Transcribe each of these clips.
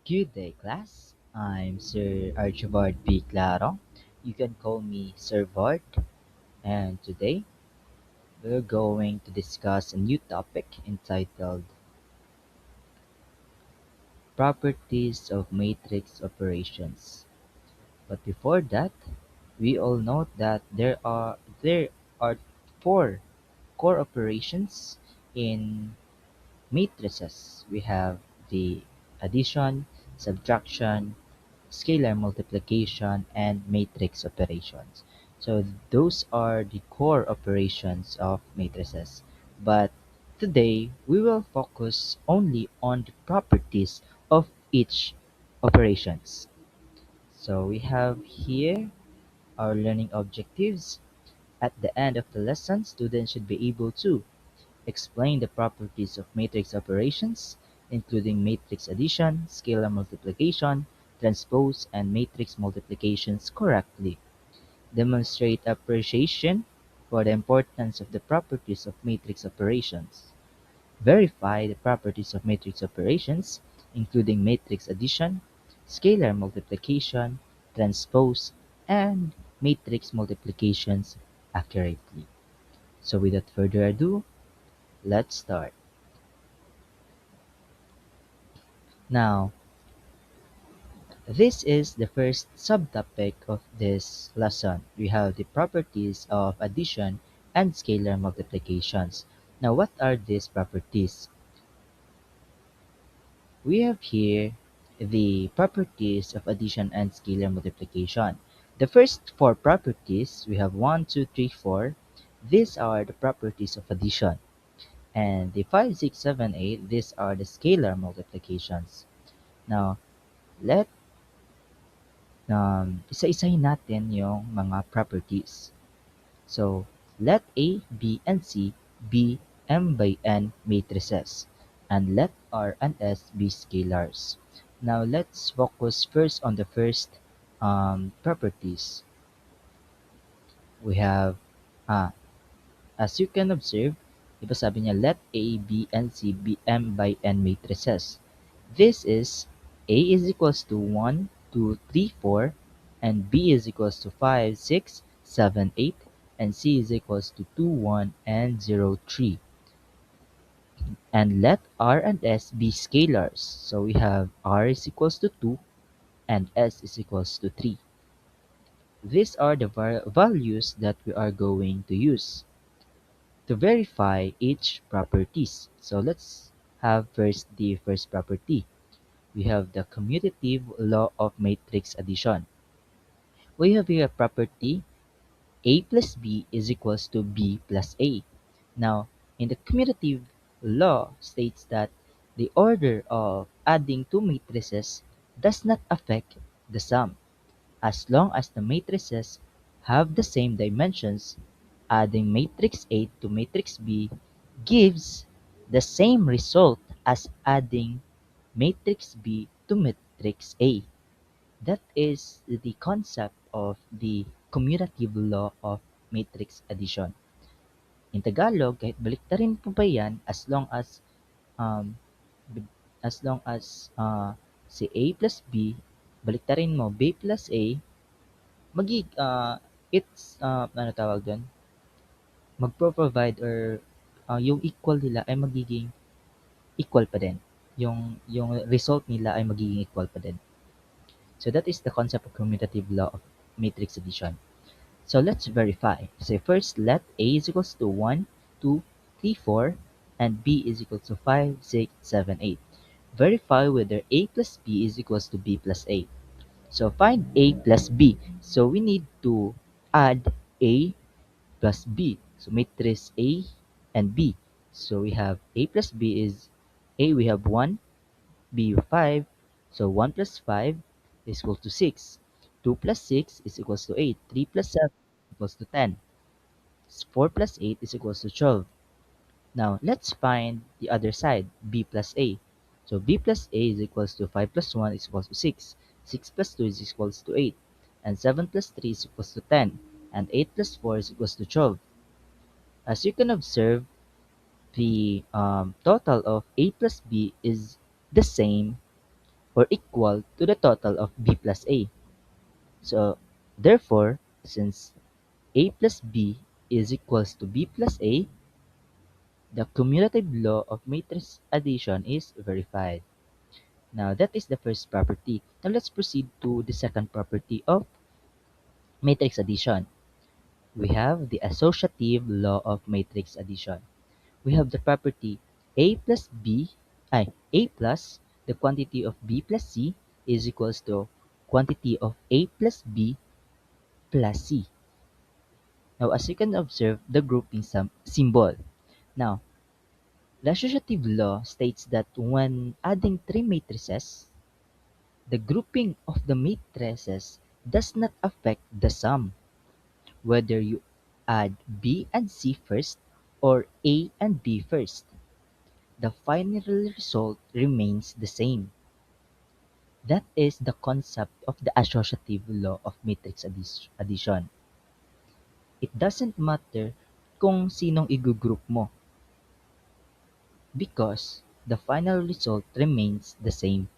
Good day, class. I'm Sir Archibald B. Claro. You can call me Sir Bart. And today, we're going to discuss a new topic entitled Properties of Matrix Operations. But before that, we all note that there are four core operations in matrices. We have the addition, subtraction, scalar multiplication, and matrix operations. So those are the core operations of matrices. But today we will focus only on the properties of each operations. So we have here our learning objectives. At the end of the lesson, students should be able to explain the properties of matrix operations, including matrix addition, scalar multiplication, transpose, and matrix multiplications correctly. Demonstrate appreciation for the importance of the properties of matrix operations. Verify the properties of matrix operations, including matrix addition, scalar multiplication, transpose, and matrix multiplications accurately. So without further ado, let's start. Now, this is the first subtopic of this lesson. We have the properties of addition and scalar multiplications. Now, what are these properties? We have here the properties of addition and scalar multiplication. The first four properties, we have one, two, three, four. These are the properties of addition. And the 5, 6, 7, 8, these are the scalar multiplications. Now, let isa-isahin natin yung mga properties. So, let A, B, and C be M by N matrices, and let R and S be scalars. Now, let's focus first on the first properties. We have, ah, as you can observe, di ba sabi niya, let A, B, and C be M by N matrices. This is A is equals to 1, 2, 3, 4, and B is equals to 5, 6, 7, 8, and C is equals to 2, 1, and 0, 3. And let R and S be scalars. So we have R is equals to 2 and S is equals to 3. These are the values that we are going to use to verify each properties. So let's have first the first property. We have the commutative law of matrix addition. We have here a property A plus B is equals to B plus A. Now, in the commutative law states that the order of adding two matrices does not affect the sum. As long as the matrices have the same dimensions, adding matrix A to matrix B gives the same result as adding matrix B to matrix A. That is the concept of the commutative law of matrix addition. In Tagalog, kahit baliktarin po ba yan, um, as long as si A plus B, baliktarin mo B plus A, ano tawag doon, magpo-provide or yung equal nila ay magiging equal pa din. Yung result nila ay magiging equal pa din. So that is the concept of commutative law of matrix addition. So let's verify. So first, let A is equals to 1, 2, 3, 4, and B is equals to 5, 6, 7, 8. Verify whether A plus B is equals to B plus A. So find A plus B. So we need to add A plus B. So matrix A and B. So we have A plus B is A, we have 1, B 5. So 1 plus 5 is equal to 6. 2 plus 6 is equals to 8. 3 plus 7 is equals to 10. 4 plus 8 is equals to 12. Now, let's find the other side, B plus A. So B plus A is equals to 5 plus 1 is equals to 6. 6 plus 2 is equals to 8. And 7 plus 3 is equals to 10. And 8 plus 4 is equals to 12. As you can observe, the total of A plus B is the same or equal to the total of B plus A. So therefore, since A plus B is equals to B plus A, the cumulative law of matrix addition is verified. Now that is the first property. Now let's proceed to the second property of matrix addition. We have the associative law of matrix addition. We have the property A plus B, A plus the quantity of B plus C is equals to quantity of A plus B plus C. Now as you can observe the grouping symbol. Now the associative law states that when adding three matrices, the grouping of the matrices does not affect the sum, whether you add B and C first or A and B first. The final result remains the same. That is the concept of the associative law of matrix addition. It doesn't matter kung sinong i-group mo because the final result remains the same.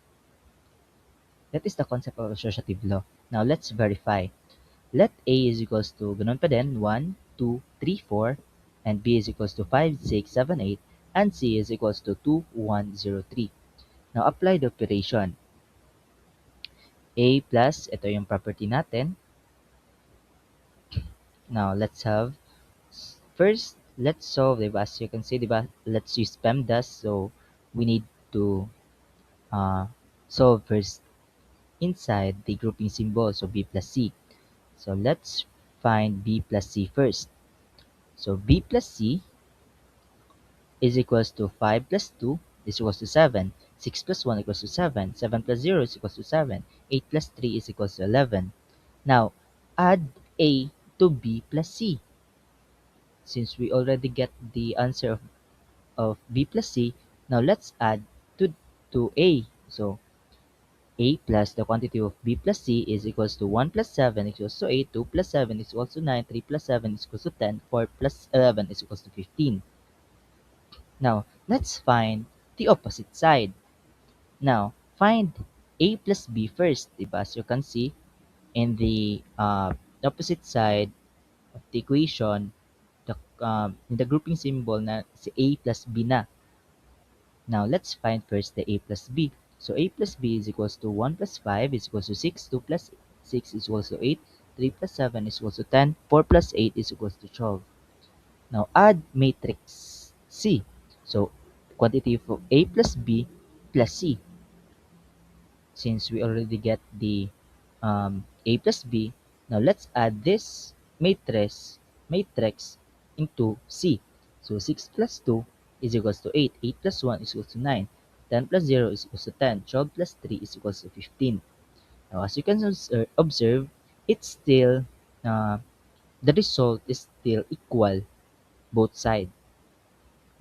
That is the concept of associative law. Now let's verify. Let A is equals to ganun pa din, 1, 2, 3, 4, and B is equals to 5, 6, 7, 8, and C is equals to 2, 1, 0, 3. Now apply the operation. A plus, ito yung property natin. Now let's have, first, let's solve, diba? As you can see, diba? Let's use PEMDAS. So we need to uh, solve first inside the grouping symbol, so B plus C. So let's find B plus C first. So B plus C is equals to 5 plus 2 is equals to 7. 6 plus 1 equals to 7. 7 plus 0 is equals to 7. 8 plus 3 is equals to 11. Now, add A to B plus C. Since we already get the answer of B plus C, now let's add to A. So, A plus the quantity of B plus C is equals to 1 plus 7 equals to 8, 2 plus 7 is equals to 9, 3 plus 7 is equals to 10, 4 plus 11 is equals to 15. Now, let's find the opposite side. Now, find A plus B first, diba? As you can see, in the opposite side of the equation, in the grouping symbol na si A plus B na. Now, let's find first the A plus B. So, A plus B is equals to 1 plus 5 is equals to 6, 2 plus 6 is equals to 8, 3 plus 7 is equals to 10, 4 plus 8 is equals to 12. Now, add matrix C. So, quantity of A plus B plus C. Since we already get the A plus B, now let's add this matrix into C. So 6 plus 2 is equals to 8, 8 plus 1 is equals to 9, 10 plus 0 is equals to 10, 12 plus 3 is equals to 15. Now as you can observe, it's still, uh, the result is still equal both sides.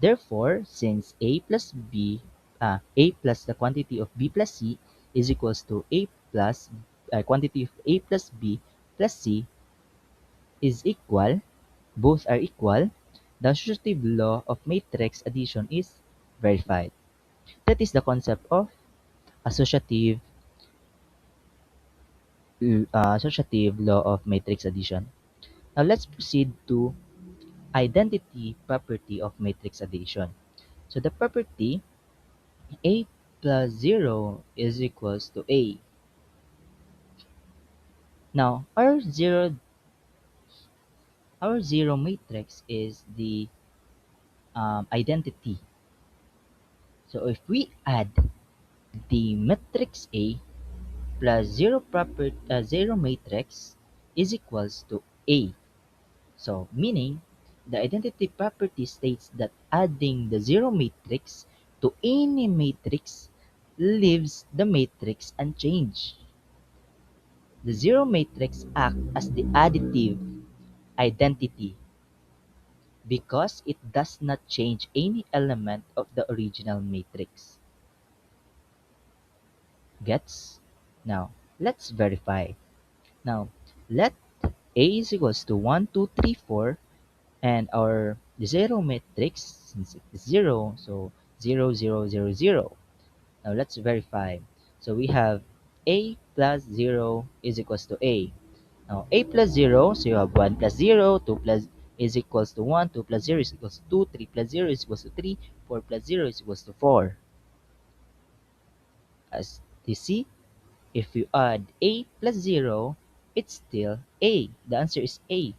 Therefore, since A plus the quantity of B plus C is equals to A plus quantity of A plus B plus C is equal, both are equal, the associative law of matrix addition is verified. That is the concept of associative associative law of matrix addition. Now let's proceed to identity property of matrix addition. So the property A plus 0 is equals to A. Now, our zero matrix is the identity. So if we add the matrix A plus zero matrix is equals to A. So meaning the identity property states that adding the zero matrix to any matrix leaves the matrix unchanged. The zero matrix acts as the additive identity because it does not change any element of the original matrix. Gets? Now, let's verify. Now, let A is equals to 1, 2, 3, 4, and our zero matrix, since it is 0, so 0, 0, 0, 0. Now, let's verify. So we have a plus 0 is equals to a. Now a plus 0, so you have 1 plus 0, 2 plus is equals to 1, 2 plus 0 is equals to 2, 3 plus 0 is equals to 3, 4 plus 0 is equals to 4. As you see, if you add a plus 0, it's still a. The answer is a.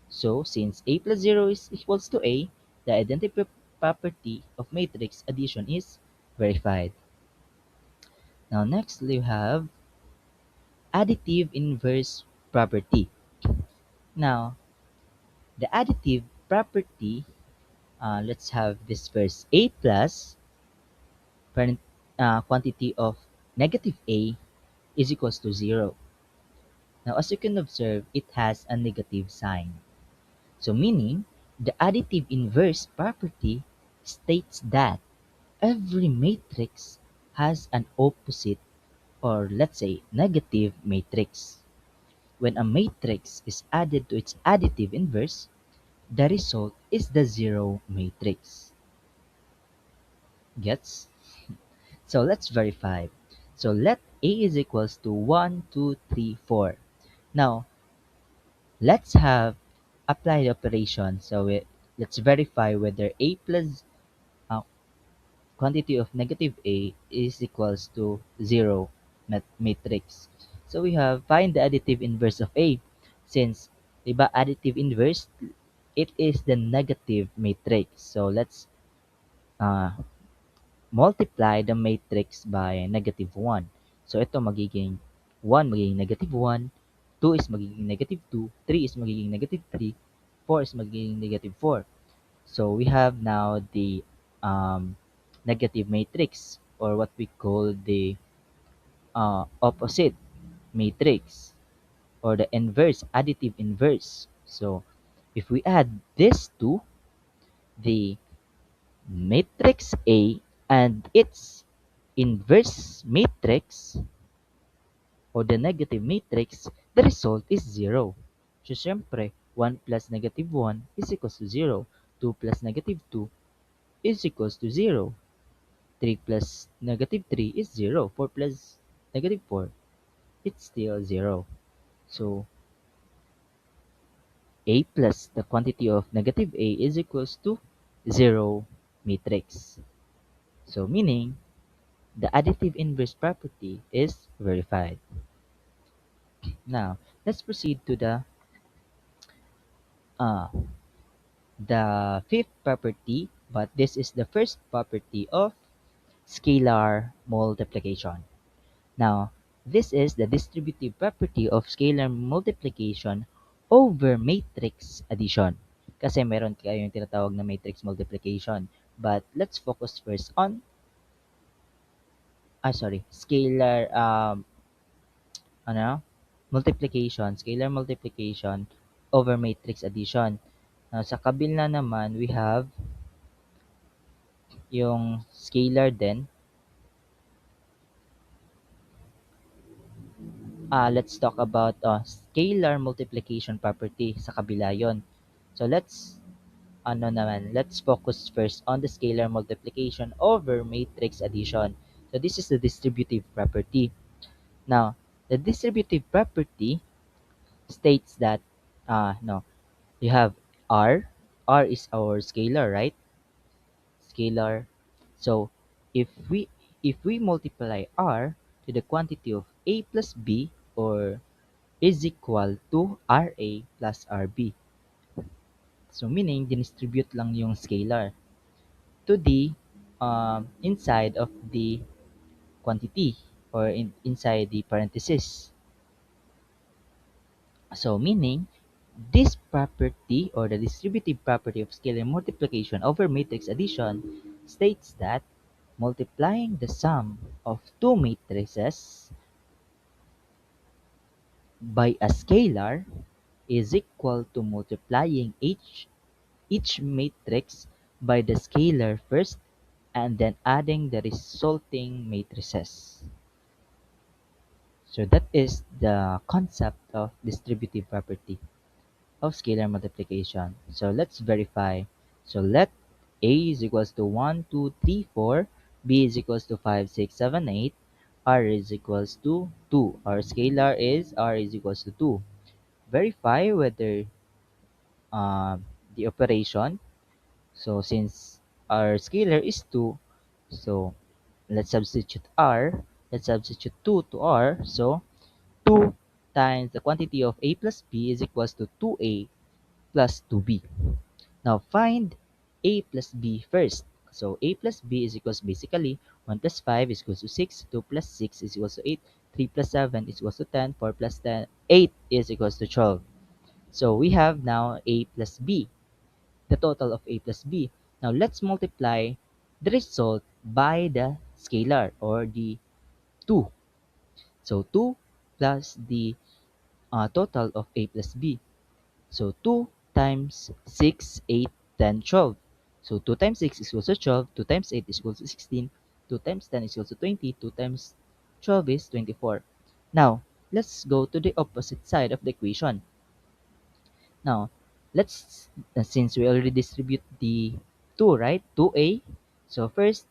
So since a plus 0 is equals to a, the identity property of matrix addition is verified. Now next we have additive inverse property. Now the additive property, let's have this first. A plus parent, quantity of negative a is equals to 0. Now as you can observe, it has a negative sign. So meaning, the additive inverse property states that every matrix has an opposite, or let's say negative matrix. When a matrix is added to its additive inverse, the result is the zero matrix. Gets? So let's verify. So let A is equals to 1, 2, 3, 4. Now, let's have apply the operation. Let's verify whether A plus uh, quantity of negative A is equals to 0 matrix. So we have find the additive inverse of A. Since diba, additive inverse, it is the negative matrix. So let's uh, multiply the matrix by negative 1. So ito magiging 1 magiging negative 1, 2 is magiging negative 2, 3 is magiging negative 3, 4 is magiging negative 4. So we have now the negative matrix, or what we call the opposite matrix, or the inverse, additive inverse. So if we add this to the matrix A and its inverse matrix, or the negative matrix, the result is 0. So syempre, 1 plus negative 1 is equals to 0. 2 plus negative 2 is equals to 0. 3 plus negative 3 is 0. 4 plus negative 4, it's still 0. So A plus the quantity of negative A is equals to 0 matrix. So meaning, the additive inverse property is verified. Now, let's proceed to uh, the fifth property, but this is the first property of scalar multiplication. Now, this is the distributive property of scalar multiplication over matrix addition. Kasi meron kayong tinatawag na matrix multiplication. But let's focus first on, scalar ano, scalar multiplication over matrix addition. Now, sa kabila naman, we have yung scalar din. Let's talk about scalar multiplication property sa kabila yon. So, let's focus first on the scalar multiplication over matrix addition. So, this is the distributive property. Now, the distributive property states that, no, you have R. R is our scalar, right? Scalar. So if we multiply R to the quantity of A plus B, or is equal to RA plus RB. So meaning dinistribute lang yung scalar to the inside of the quantity, or inside the parenthesis. So meaning this property, or the distributive property of scalar multiplication over matrix addition, states that multiplying the sum of two matrices by a scalar is equal to multiplying each matrix by the scalar first and then adding the resulting matrices. So that is the concept of distributive property of scalar multiplication. So let's verify. So let A is equals to 1, 2, 3, 4, B is equals to 5, 6, 7, 8, r is equals to 2. Our scalar is r is equals to 2. Verify whether um, the operation. So since our scalar is 2, so let's substitute r. Let's substitute 2 to r. So 2 times the quantity of a plus b is equals to 2a plus 2b. Now find a plus b first. So a plus b is equals basically 1 plus 5 is equals to 6, 2 plus 6 is equals to 8, 3 plus 7 is equals to 10, 4 plus 10, 8 is equals to 12. So we have now a plus b, the total of a plus b. Now let's multiply the result by the scalar or the 2. So 2 plus the total of a plus b. So 2 times 6, 8, 10, 12. So 2 times 6 is equals to 12, 2 times 8 is equals to 16, 2 times 10 is equals to 20, 2 times 12 is 24. Now, let's go to the opposite side of the equation. Now, let's, since we already distribute the 2, right? 2a. So first,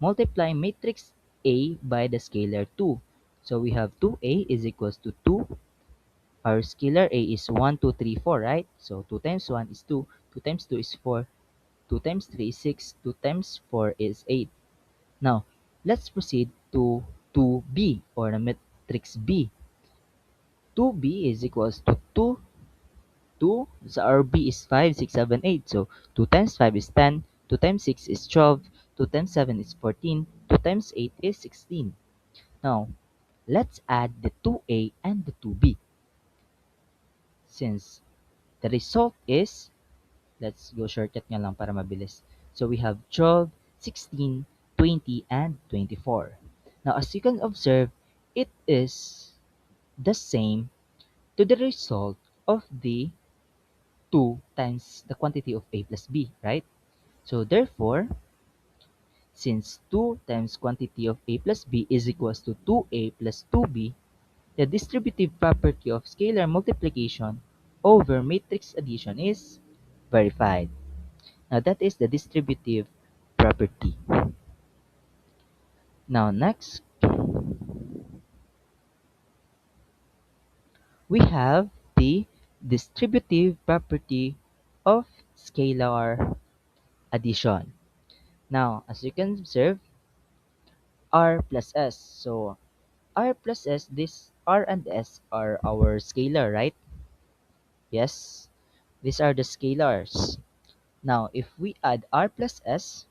multiply matrix A by the scalar 2. So we have 2a is equals to 2. Our scalar A is 1, 2, 3, 4, right? So 2 times 1 is 2, 2 times 2 is 4, 2 times 3 is 6, 2 times 4 is 8. Now, let's proceed to 2b or the matrix B. 2b is equals to 2, 2, so our b is 5, 6, 7, 8. So 2 times 5 is 10, 2 times 6 is 12, 2 times 7 is 14, 2 times 8 is 16. Now, let's add the 2a and the 2b. Since the result is, let's go shortcut nga lang para mabilis. So we have 12, 16, 20, and 24. Now, as you can observe, it is the same to the result of the 2 times the quantity of a plus b, right? So therefore, since 2 times quantity of a plus b is equals to 2a plus 2b, the distributive property of scalar multiplication over matrix addition is verified. Now that is the distributive property. Now next, we have the distributive property of scalar addition. Now, as you can observe, r plus s. So r plus s, this r and s are our scalar, right? Yes, these are the scalars. Now, if we add r plus s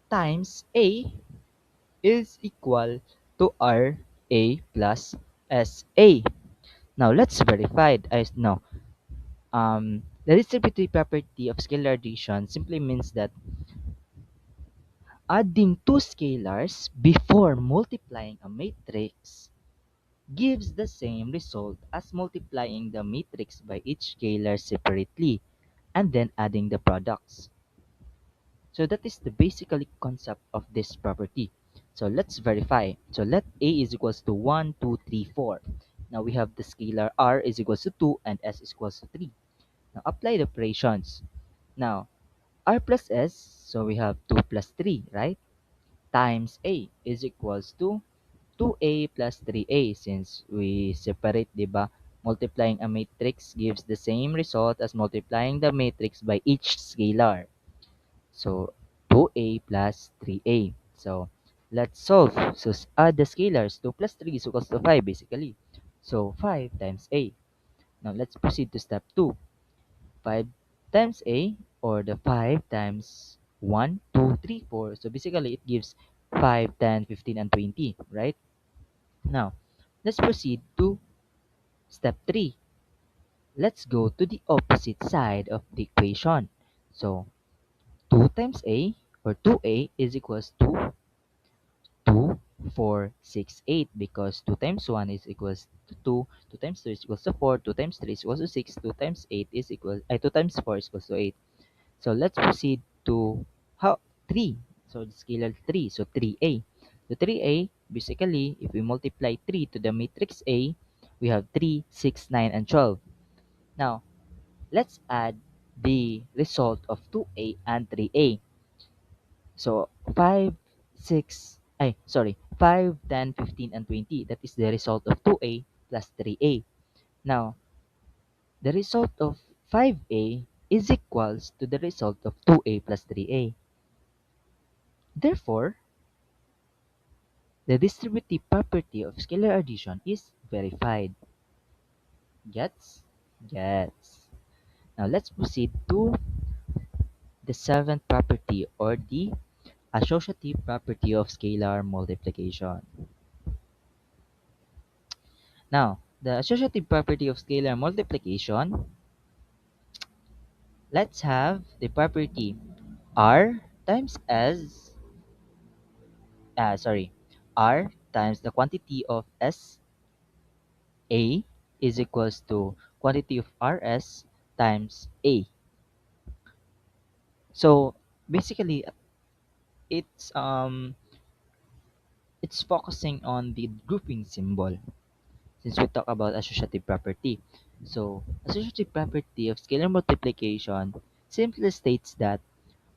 times a is equal to r a plus s a. Now, let's verify. No, the distributive property of scalar addition simply means that adding two scalars before multiplying a matrix gives the same result as multiplying the matrix by each scalar separately and then adding the products. So that is the basically concept of this property. So let's verify. So let A is equals to 1, 2, 3, 4. Now we have the scalar R is equals to 2 and S is equals to 3. Now apply the operations. Now R plus S, so we have 2 plus 3, right? Times A is equals to 2A plus 3A since we separate, diba? Multiplying a matrix gives the same result as multiplying the matrix by each scalar. So 2A plus 3A. So let's solve. So add the scalars. 2 plus 3 is equals to 5 basically. So 5 times A. Now let's proceed to step 2. 5 times A or the 5 times 1, 2, 3, 4. So basically it gives 5, 10, 15, and 20, right? Now, let's proceed to step 3. Let's go to the opposite side of the equation. So 2 times A or 2A is equals to 2, 4, 6, 8 because 2 times 1 is equals to 2, 2 times 2 is equals to 4, 2 times 3 is equals to 6, 2 times 8 is equal, 2 times 4 is equals to 8. So let's proceed to how 3. So the scalar 3, so 3A. So 3A, basically, if we multiply 3 to the matrix A, we have 3, 6, 9, and 12. Now, let's add the result of 2A and 3A. So 5, 6, Ay, sorry, 5, 10, 15, and 20. That is the result of 2a plus 3a. Now, the result of 5a is equals to the result of 2a plus 3a. Therefore, the distributive property of scalar addition is verified. Gets? Gets. Now, let's proceed to the seventh property, or the associative property of scalar multiplication. Now, the associative property of scalar multiplication, let's have the property r times s, sorry, r times the quantity of s a is equals to quantity of rs times a. So basically, it's um it's focusing on the grouping symbol since we talk about associative property. So associative property of scalar multiplication simply states that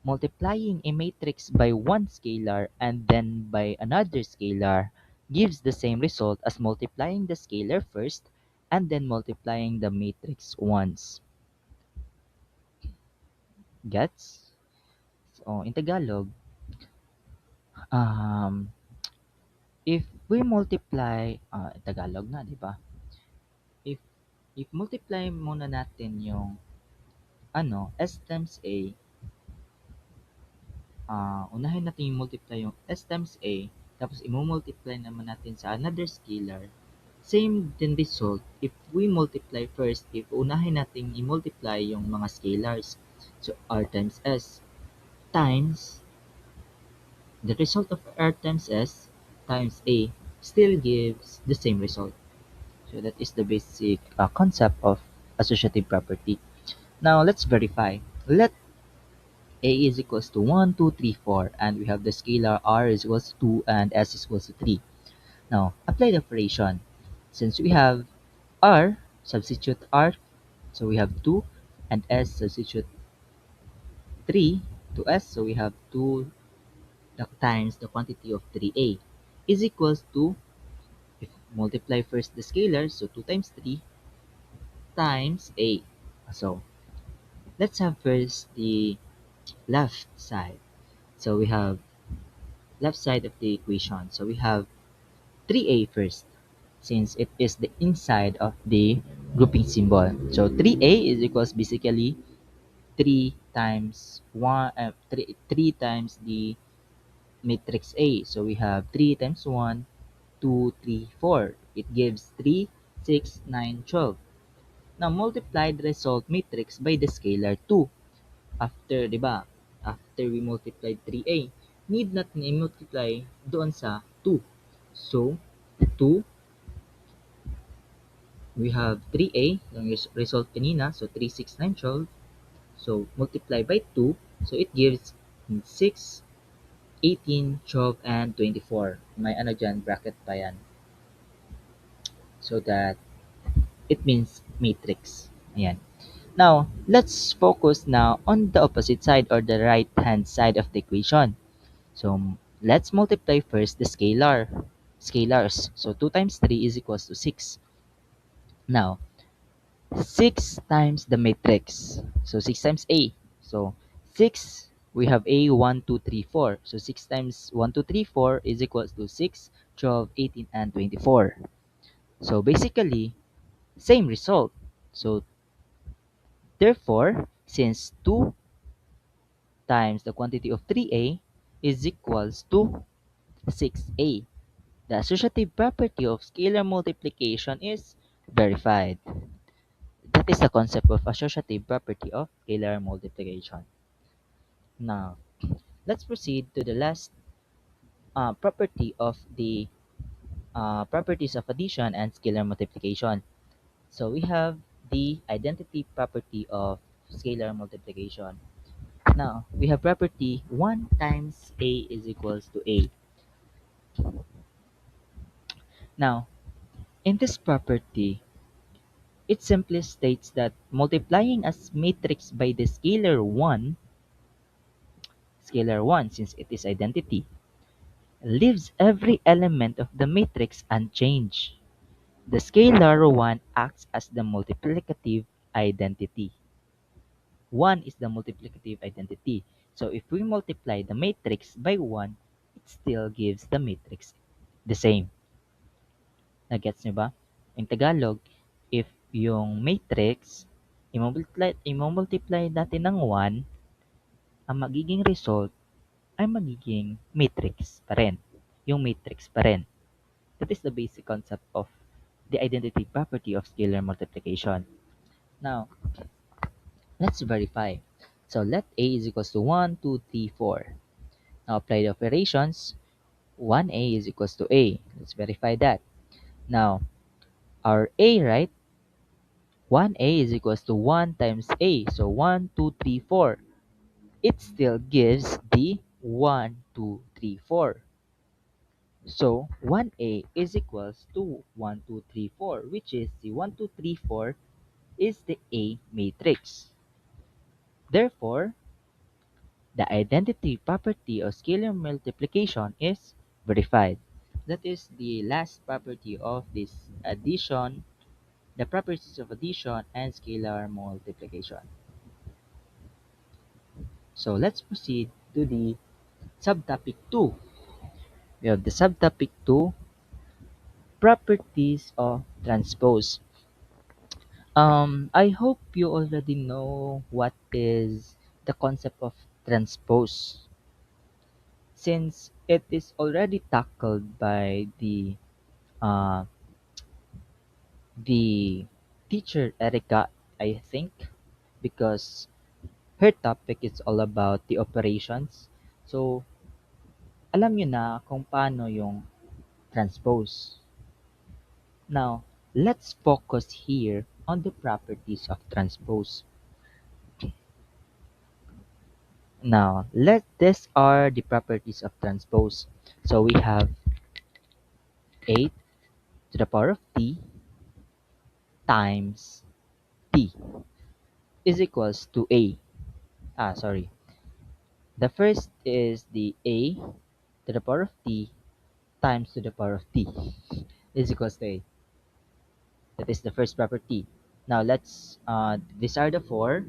multiplying a matrix by one scalar and then by another scalar gives the same result as multiplying the scalar first and then multiplying the matrix once. Gets? So in Tagalog, um, if we multiply, Tagalog na, di ba? If if multiply muna natin yung s times a, unahin natin yung multiply yung s times a, tapos i-multiply naman natin sa another scalar. Same din result if we multiply first, if unahin natin i-multiply yung mga scalars. So r times s times the result of r times s times a still gives the same result. So that is the basic concept of associative property. Now let's verify. Let a is equals to 1, 2, 3, 4, and we have the scalar r is equals to 2 and s is equals to 3. Now apply the operation. Since we have r, substitute r, so we have 2, and s, substitute 3 to s, so we have 2 times the quantity of 3a is equals to, if multiply first the scalar, so 2 times 3 times a. So let's have first the left side. So we have left side of the equation. So we have 3a first, since it is the inside of the grouping symbol. So 3a is equals basically 3 times 1, 3 times the matrix A. So we have 3 times 1, 2, 3, 4. It gives 3, 6, 9, 12. Now multiply the result matrix by the scalar 2. After, di ba? After we multiply 3a, need natin i-multiply doon sa 2. So, 2, we have 3a, yung result kanina, so 3, 6, 9, 12. So, multiply by 2, so it gives 6, 18, 12, and 24. May ano dyan, bracket pa yan. So that it means matrix. Ayan. Now, let's focus now on the opposite side, or the right-hand side of the equation. So let's multiply first the scalars. So 2 times 3 is equals to 6. Now, 6 times the matrix. So 6 times A. So 6, we have A, 1, 2, 3, 4. So 6 times 1, 2, 3, 4 is equals to 6, 12, 18, and 24. So basically, same result. So therefore, since 2 times the quantity of 3A is equals to 6A, the associative property of scalar multiplication is verified. That is the concept of associative property of scalar multiplication. Now, let's proceed to the last property of the properties of addition and scalar multiplication. So we have the identity property of scalar multiplication. Now, we have property 1 times A is equals to A. Now, in this property, it simply states that multiplying a matrix by the scalar 1, since it is identity, leaves every element of the matrix unchanged. The scalar 1 acts as the multiplicative identity. 1 is the multiplicative identity. So if we multiply the matrix by 1, it still gives the matrix the same. Nagets niyo ba? In Tagalog, if yung matrix, i-multiply natin ng 1, ang magiging result ay magiging matrix pa rin. Yung matrix pa rin. That is the basic concept of the identity property of scalar multiplication. Now, let's verify. So let A is equals to 1, 2, 3, 4. Now apply the operations. 1A is equals to A. Let's verify that. Now, our A, right? 1A is equals to 1 times A. So 1, 2, 3, 4. It still gives the 1, 2, 3, 4. So 1A is equals to 1, 2, 3, 4, which is the 1, 2, 3, 4 is the A matrix. Therefore, the identity property of scalar multiplication is verified. That is the last property of this addition, the properties of addition and scalar multiplication. So let's proceed to the subtopic 2. We have the subtopic 2, properties of transpose. I hope you already know what is the concept of transpose, since it is already tackled by uh, the teacher Erica, I think, because her topic is all about the operations. So, alam nyo na kung paano yung transpose. Now, let's focus here on the properties of transpose. Now, these are the properties of transpose. So we have 8 to the power of t times t is equals to a. Sorry. The first is the a to the power of t times to the power of t is equals to a. That is the first property. Now these are the four.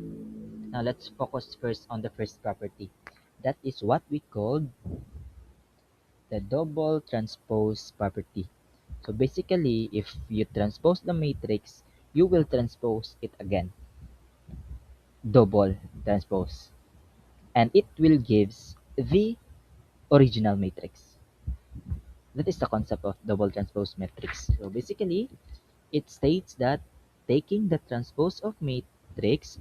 Now let's focus first on the first property. That is what we call the double transpose property. So basically, if you transpose the matrix, you will transpose it again. Double transpose. And it will gives the original matrix. That is the concept of double transpose matrix. So basically, it states that taking the transpose of matrix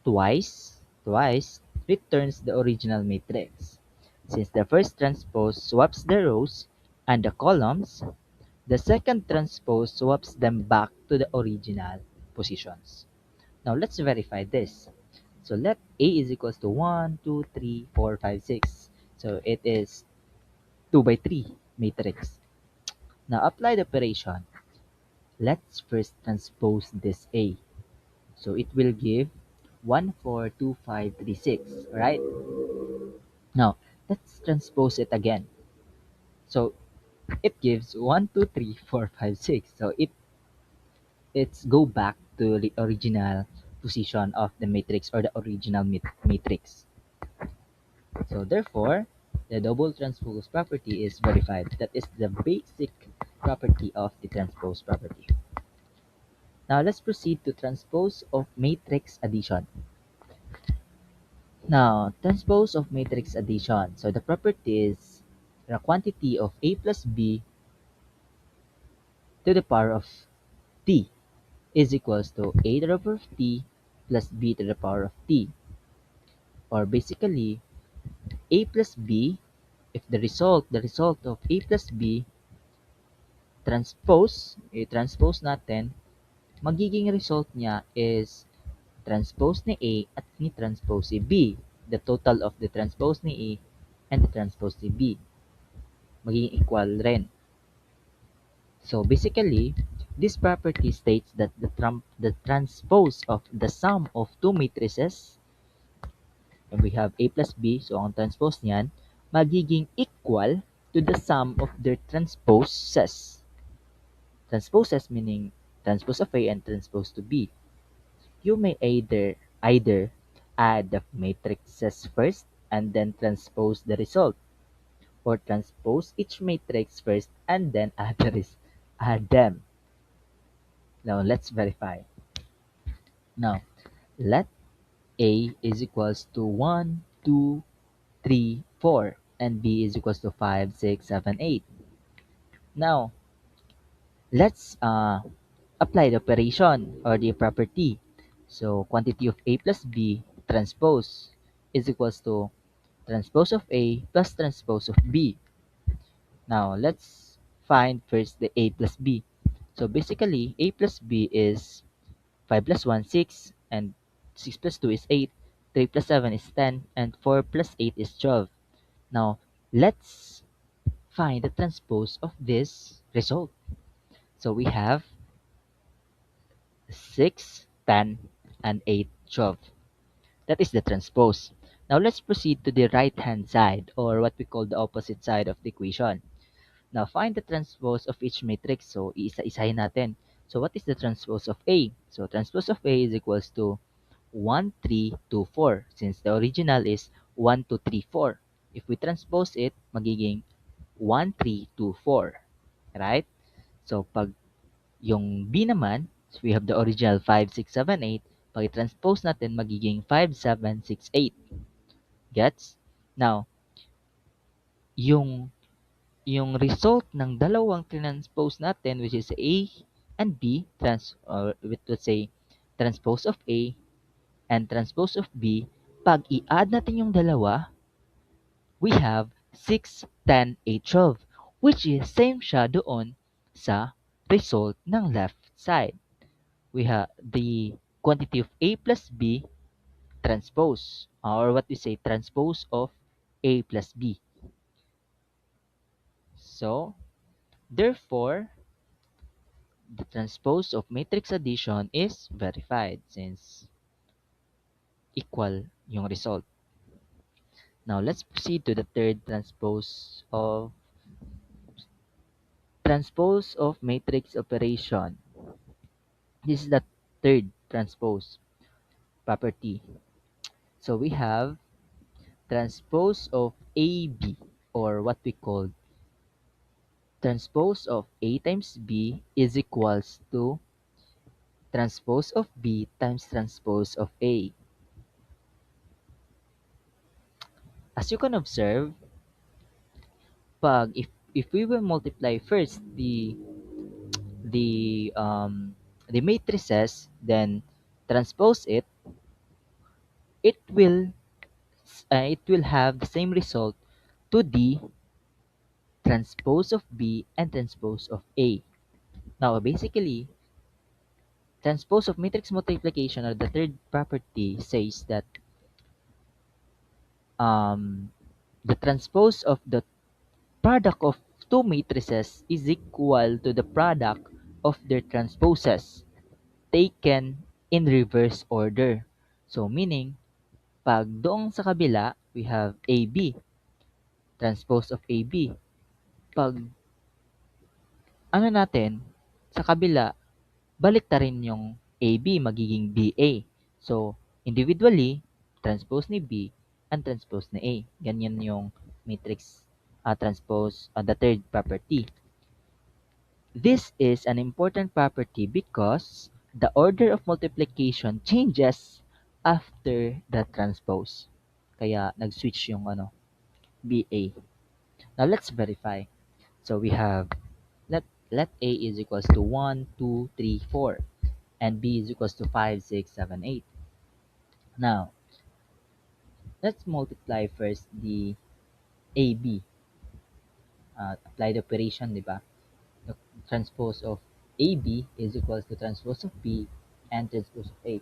twice returns the original matrix. Since the first transpose swaps the rows and the columns, the second transpose swaps them back to the original positions. Now let's verify this. So let A is equals to 1, 2, 3, 4, 5, 6. So it is 2 by 3 matrix. Now apply the operation. Let's first transpose this A. So it will give 1, 4, 2, 5, 3, 6, right? Now let's transpose it again. So it gives 1, 2, 3, 4, 5, 6. So it's go back to the original position of the matrix or the original matrix. So therefore, the double transpose property is verified. That is the basic property of the transpose property. Now let's proceed to transpose of matrix addition. Now, transpose of matrix addition. So the property is the quantity of A plus B to the power of t is equals to A to the power of t plus B to the power of t. Or basically, A plus B, if the result of A plus B i-transpose natin, magiging result niya is transpose ni A at ni transpose si B. The total of the transpose ni A and the transpose ni B. Magiging equal rin. So basically, this property states that the transpose of the sum of two matrices, and we have A plus B, so ang transpose niyan, magiging equal to the sum of their transposes. Transposes meaning transpose of A and transpose to B. You may either add the matrices first and then transpose the result, or transpose each matrix first and then add them. Now let's verify. Now let A is equals to 1, 2, 3, 4, and B is equals to 5, 6, 7, 8. Now let's apply the operation or the property. So quantity of A plus B transpose is equals to transpose of A plus transpose of B. Now let's find first the A plus B. So basically A plus B is 5 plus 1 6, and 6 plus 2 is 8, 3 plus 7 is 10, and 4 plus 8 is 12. Now let's find the transpose of this result. So we have 6, 10, and 8, 12. That is the transpose. Now let's proceed to the right hand side, or what we call the opposite side of the equation. Now find the transpose of each matrix. So iisa-isahin natin. So what is the transpose of A? So transpose of A is equals to 1, 3, 2, 4. Since the original is 1, 2, 3, 4. If we transpose it, magiging 1, 3, 2, 4. Right? So pag yung B naman, so we have the original 5, 6, 7, 8. Pag i-transpose natin, magiging 5, 7, 6, 8. Gets? Now, yung yung result ng dalawang transpose natin, which is A and B, or let's say transpose of A and transpose of B, pag i-add natin yung dalawa, we have 6, 10, 8, 12, which is same siya doon sa result ng left side. We have the quantity of A plus B transpose, or what we say transpose of A plus B. So, therefore, the transpose of matrix addition is verified since equal yung result. Now, let's proceed to the third transpose of matrix operation. This is the third transpose property. So we have transpose of AB, or what we call transpose of A times B is equals to transpose of B times transpose of A. As you can observe, if we will multiply first the um the matrices, then transpose it, it will have the same result to the transpose of B and transpose of A. Now basically, transpose of matrix multiplication, or the third property, says that um the transpose of the product of two matrices is equal to the product of their transposes taken in reverse order. So meaning, pag doong sa kabila, we have AB, transpose of AB. Pag ano natin, sa kabila, balik ta rin yung AB, magiging BA. So, individually, transpose ni B and transpose ni A. Ganyan yung matrix transpose, the third property. This is an important property because the order of multiplication changes after the transpose. Kaya nag-switch yung BA. Now let's verify. So we have let A is equals to 1, 2, 3, 4, and B is equals to 5, 6, 7, 8. Now, let's multiply first the AB. Apply the operation, di ba? The transpose of AB is equals to transpose of B and transpose of A.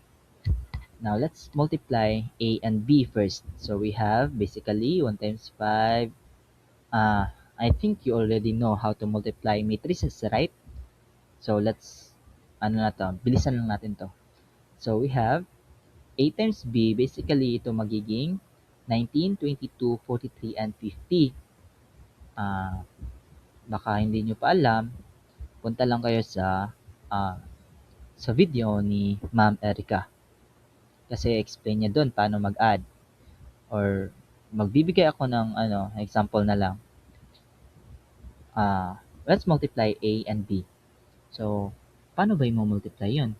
Now, let's multiply A and B first. So, we have basically 1 times 5. I think you already know how to multiply matrices, right? So, let's, bilisan lang natin to. So, we have A times B, basically ito magiging 19, 22, 43, and 50. Ah, baka hindi nyo pa alam, punta lang kayo ah, sa video ni Ma'am Erica. Kasi explain niya doon paano mag-add or magbibigay ako ng example na lang. Let's multiply A and B. So, paano ba mo multiply yun?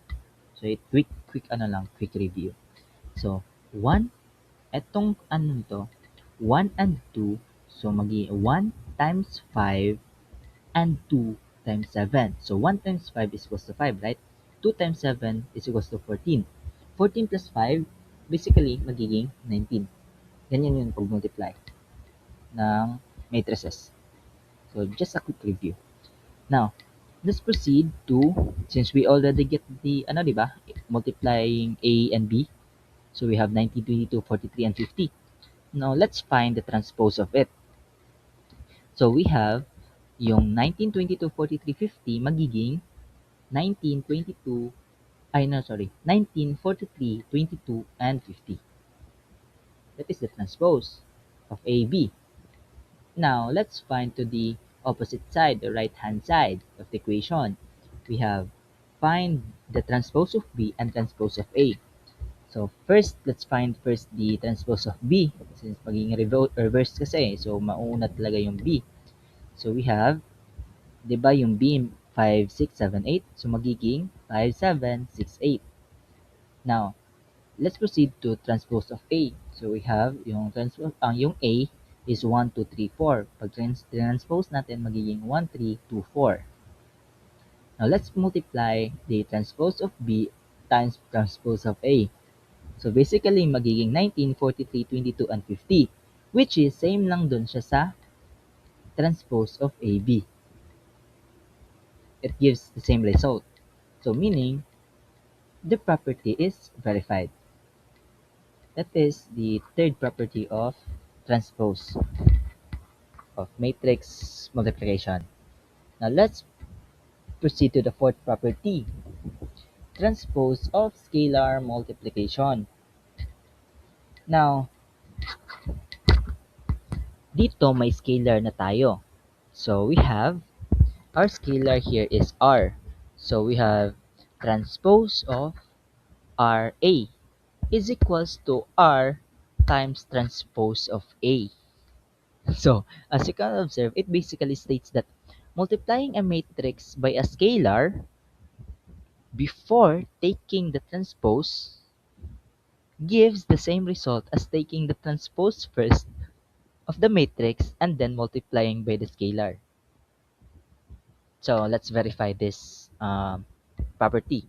So, quick quick review. So, 1, etong to, 1 and 2, so magi 1 times 5 and 2 times 7. So, 1 times 5 is equals to 5, right? 2 times 7 is equals to 14. 14 plus 5, basically, magiging 19. Ganyan yung pag-multiply ng matrices. So, just a quick review. Now, let's proceed to, since we already get the, di ba, multiplying A and B. So, we have 19, 22, 43, and 50. Now, let's find the transpose of it. So, we have yung 19, 22, 43, 50 magiging 19, 22, 19, 43, 22, and 50. That is the transpose of AB. Now, let's find to the opposite side, the right-hand side of the equation. We have find the transpose of B and transpose of A. So, first, let's find first the transpose of B. Since magiging reverse kasi, so mauna talaga yung B. So, we have, di ba yung B, 5, 6, 7, 8. So, magiging 5, 7, 6, 8. Now, let's proceed to transpose of A. So, we have yung transpose, yung A is 1, 2, 3, 4. Pag transpose natin, magiging 1, 3, 2, 4. Now, let's multiply the transpose of B times transpose of A. So, basically, magiging 19, 43, 22, and 50. Which is, same lang dun siya sa transpose of AB. It gives the same result. So, meaning, the property is verified. That is the third property of transpose of matrix multiplication. Now, let's proceed to the fourth property, transpose of scalar multiplication. Now, dito may scalar na tayo. So, we have, our scalar here is R. So, we have transpose of RA is equals to R times transpose of A. So, as you can observe, it basically states that multiplying a matrix by a scalar before taking the transpose gives the same result as taking the transpose first of the matrix and then multiplying by the scalar. So let's verify this property.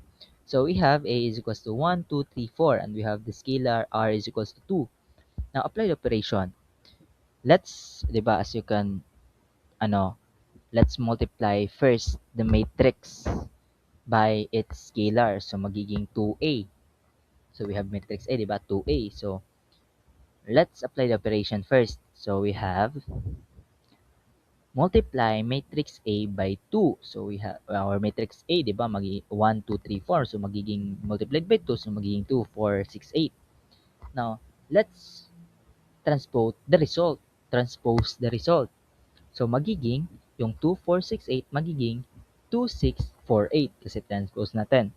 So we have A is equals to 1, 2, 3, 4, and we have the scalar R is equals to 2. Now apply the operation. Let's, di ba, as you can, let's multiply first the matrix by its scalar. So magiging 2A. So we have matrix A, di ba, 2A. So let's apply the operation first. So we have multiply matrix A by 2. So we have our matrix A, di ba, 1, 2, 3, 4. So magiging multiplied by 2, so magiging 2, 4, 6, 8. Now, let's transpose the result. So magiging yung 2, 4, 6, 8 magiging 2, 6, 4, 8 kasi transpose natin.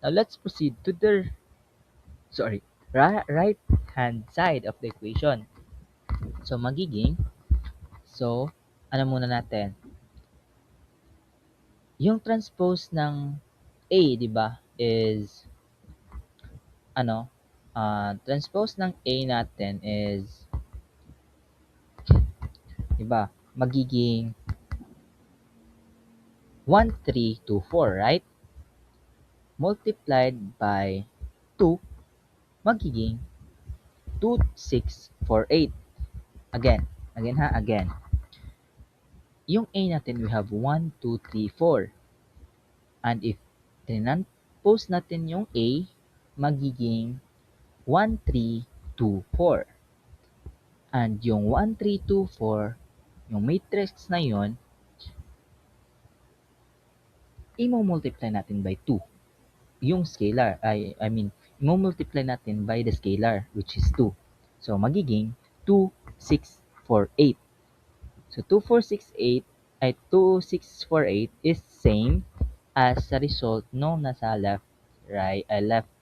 Now, let's proceed to the right hand side of the equation. So magiging, muna natin? Yung transpose ng A, di ba, is, transpose ng A natin is, di ba, magiging 1, 3, 2, 4, right? Multiplied by 2, magiging 2, 6, 4, 8. Again, again. Yung A natin, we have 1, 2, 3, 4. And if transpose natin yung A, magiging 1, 3, 2, 4. And yung 1, 3, 2, 4, yung matrix na yon, i-multiply natin by 2. Yung scalar, i-multiply natin by the scalar, which is 2. So, magiging 2, 6, 4, 8. So 2468 ay 2648 is same as sa result nung nasa left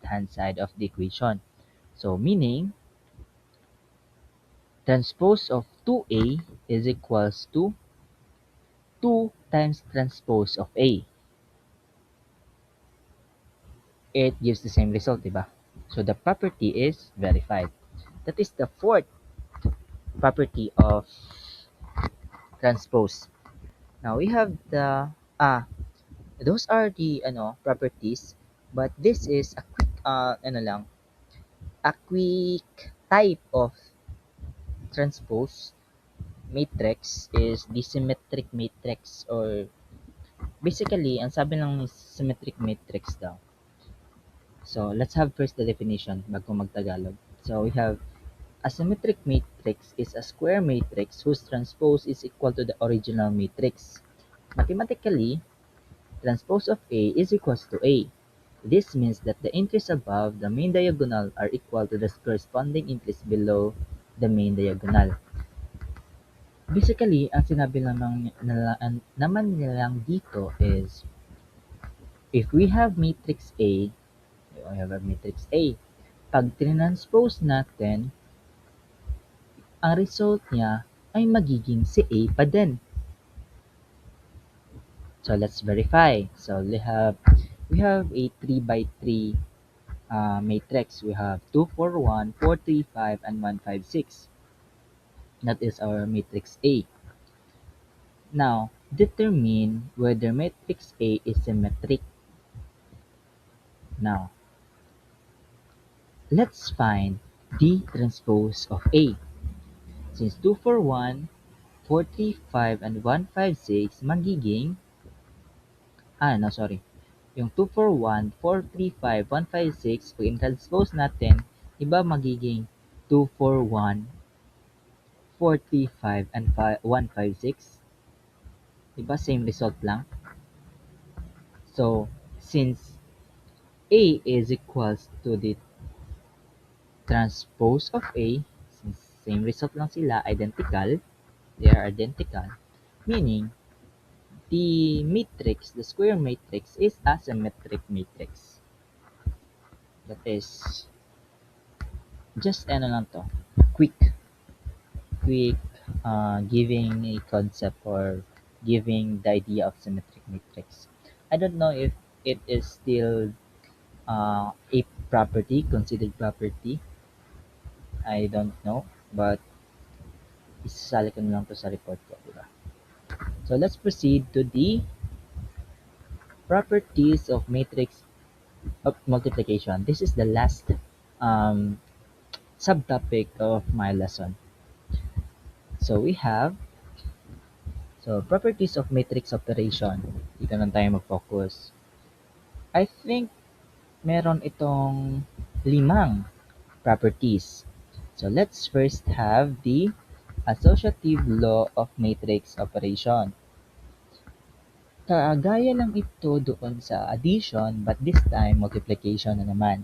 hand side of the equation. So meaning transpose of 2A is equals to 2 times transpose of A. It gives the same result, diba? So the property is verified. That is the fourth property of transpose. Now we have the those are the properties, but this is a quick a quick type of transpose matrix is the symmetric matrix, or basically ang sabi ng symmetric matrix daw. So let's have first the definition bago magtagalog. So we have a symmetric matrix is a square matrix whose transpose is equal to the original matrix. Mathematically, transpose of A is equals to A. This means that the entries above the main diagonal are equal to the corresponding entries below the main diagonal. Basically, ang sinabi naman nilang dito is, if we have matrix A, we have a matrix A, pag transpose natin, ang result niya ay magiging si A pa din. So let's verify. So we have a 3 by 3 matrix. We have 2, 4, 1, 4, 3, 5, and 1, 5, 6. That is our matrix A. Now, determine whether matrix A is symmetric. Now, let's find the transpose of A. Since 2, 4, 1, 4, 3, 5, and 1, 5, 6, magiging, no, sorry. Yung 2, 4, 1, 4, 3, 5, 1, 5, 6, pag in-transpose natin, iba magiging 2, 4, 1, 4, 3, 5, and 1, 5, 6. Diba? Same result lang. So, since A is equals to the transpose of A, since same result lang sila, identical, they are identical, meaning the square matrix is a symmetric matrix. That is just lang to, quick giving a concept or giving the idea of symmetric matrix. I don't know if it is still a property, considered property. I don't know, but isasali ko na lang to sa report ko, diba? So let's proceed to the properties of matrix of multiplication. This is the last um, subtopic of my lesson. So we have properties of matrix operation. Dito na tayo mag-focus. I think meron itong 5 properties. So let's first have the associative law of matrix operation. Kagaya lang ito doon sa addition, but this time multiplication na naman.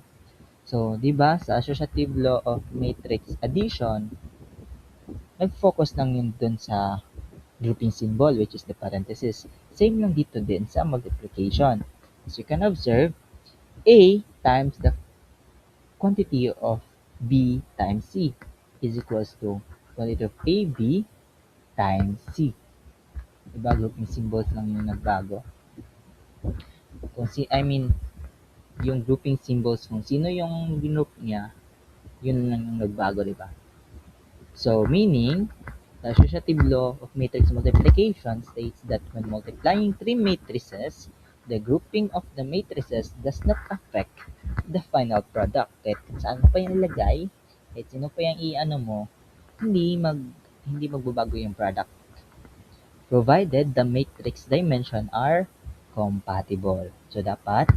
So, 'di ba, sa associative law of matrix addition, nag-focus lang yun doon sa grouping symbol, which is the parenthesis. Same lang dito din sa multiplication. As you can observe, A times the quantity of B times C is equals to quantity of AB times C. Diba, grouping symbols lang yung nagbago. Yung grouping symbols kung sino yung group niya, yun lang yung nagbago, diba? So, meaning, the associative law of matrix multiplication states that when multiplying 3 matrices, the grouping of the matrices does not affect the final product. Kahit saan mo pa yung ilagay, kahit sino pa yung i-ano mo, hindi magbabago yung product, provided the matrix dimension are compatible. So, dapat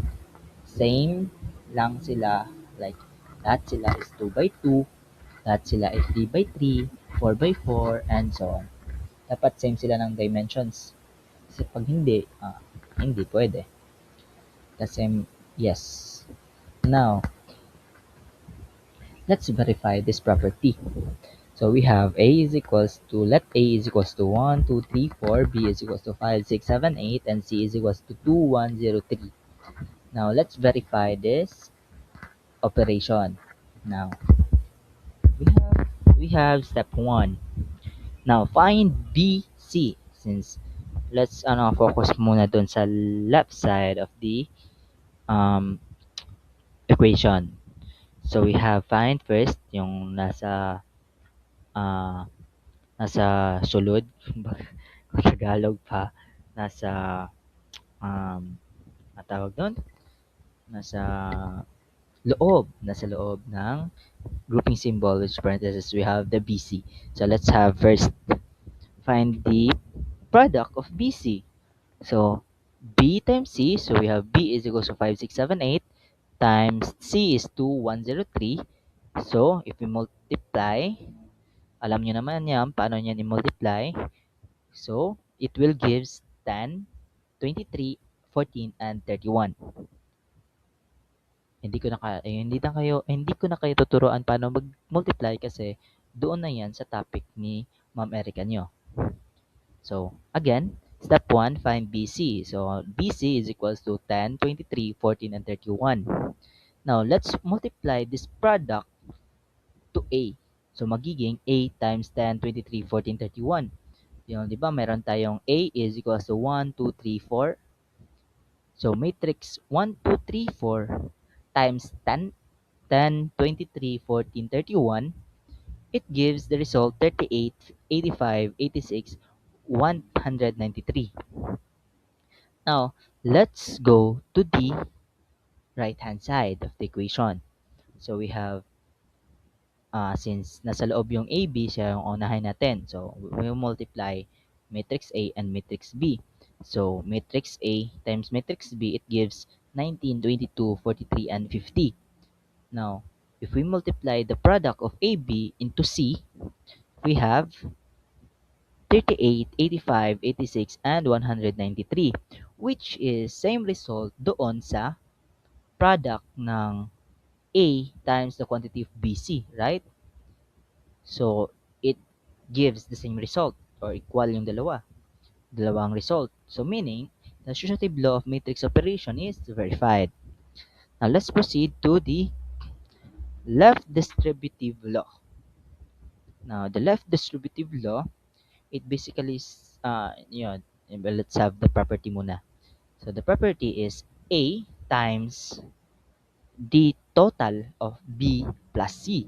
same lang sila, like lahat sila is 2 by 2, lahat sila is 3 by 3, 4 by 4, and so on. Dapat same sila ng dimensions. Kasi pag hindi pwede. Kasi, yes. Now, let's verify this property. So we have A is equals to, let A is equals to 1, 2, 3, 4, B is equals to 5, 6, 7, 8, and C is equals to 2, 1, 0, 3. Now let's verify this operation. Now we have step 1. Now find BC, since let's focus muna dun sa left side of the um, equation. So we have find first yung ah, nasa sulod, Tagalog pa, nasa tawag doon, nasa nasa loob ng grouping symbol, which parentheses we have the BC. So let's have first find the product of BC. So B times C, so we have B is equals to 5, 6, 7, 8 times C is 2, 1, 0, 3. So if we multiply, alam nyo naman yan, paano yan i-multiply. So it will gives 10, 23, 14, and 31. Hindi ko na kayo tuturuan paano mag-multiply kasi doon na 'yan sa topic ni Ma'am Erica niyo. So, again, step 1, find BC. So, BC is equals to 10, 23, 14, and 31. Now, let's multiply this product to A. So, magiging A times 10, 23, 14, 31. Yun, di ba? Meron tayong A is equals to 1, 2, 3, 4. So, matrix 1, 2, 3, 4 times 10, 10, 23, 14, 31, it gives the result 38, 85, 86, 193. Now, let's go to the right-hand side of the equation. So, we have, since nasa loob yung AB, siya yung unahin natin. So, we will multiply matrix A and matrix B. So, matrix A times matrix B, it gives 19, 22, 43, and 50. Now, if we multiply the product of AB into C, we have 38, 85, 86, and 193, which is same result doon sa product ng A times the quantity of BC, right? So, it gives the same result or equal yung dalawang result. So, meaning, the associative law of matrix operation is verified. Now, let's proceed to the left distributive law. Now, the left distributive law, it basically is, let's have the property muna. So the property is A times the total of B plus C,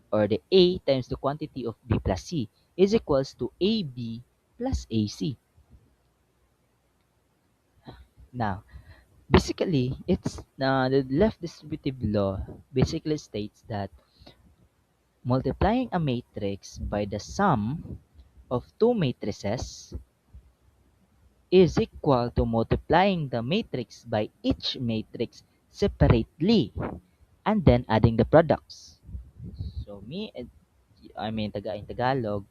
or the A times the quantity of B plus C is equals to AB plus AC. Now, basically, it's the left distributive law basically states that multiplying a matrix by the sum of two matrices is equal to multiplying the matrix by each matrix separately and then adding the products. So in Tagalog,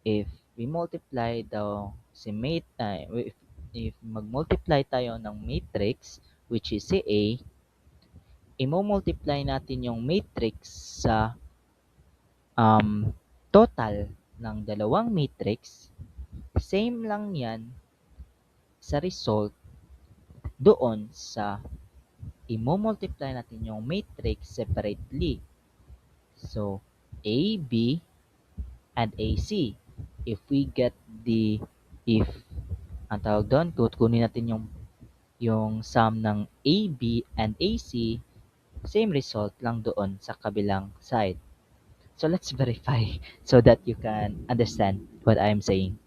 if we multiply the si if mag-multiply tayo ng matrix which is si A, imo-multiply natin yung matrix sa total ng dalawang matrix, same lang yan sa result doon sa imo-multiply natin yung matrix separately. So, AB and AC. If we get if, ang tawag doon, kukunin natin yung sum ng AB and AC, same result lang doon sa kabilang side. So, let's verify so that you can understand what I'm saying.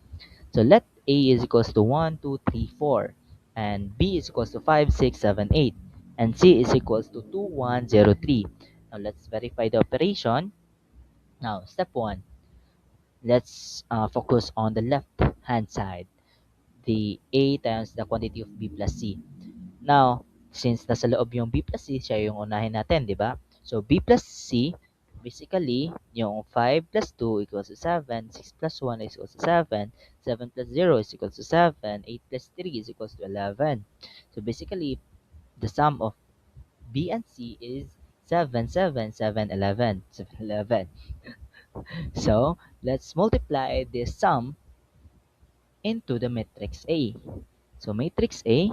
So, let A is equals to 1, 2, 3, 4, and B is equals to 5, 6, 7, 8, and C is equals to 2, 1, 0, 3. Now, let's verify the operation. Now, step 1. Let's focus on the left hand side, the A times the quantity of B plus C. Now, since nasa loob yung B plus C, siya yung unahin natin, di ba? So, B plus C, basically, yung 5 plus 2 equals to 7, 6 plus 1 is equals to 7, 7 plus 0 is equals to 7, 8 plus 3 is equals to 11. So, basically, the sum of B and C is 7, 7, 7, 11. 7, 11. So let's multiply this sum into the matrix A. So matrix A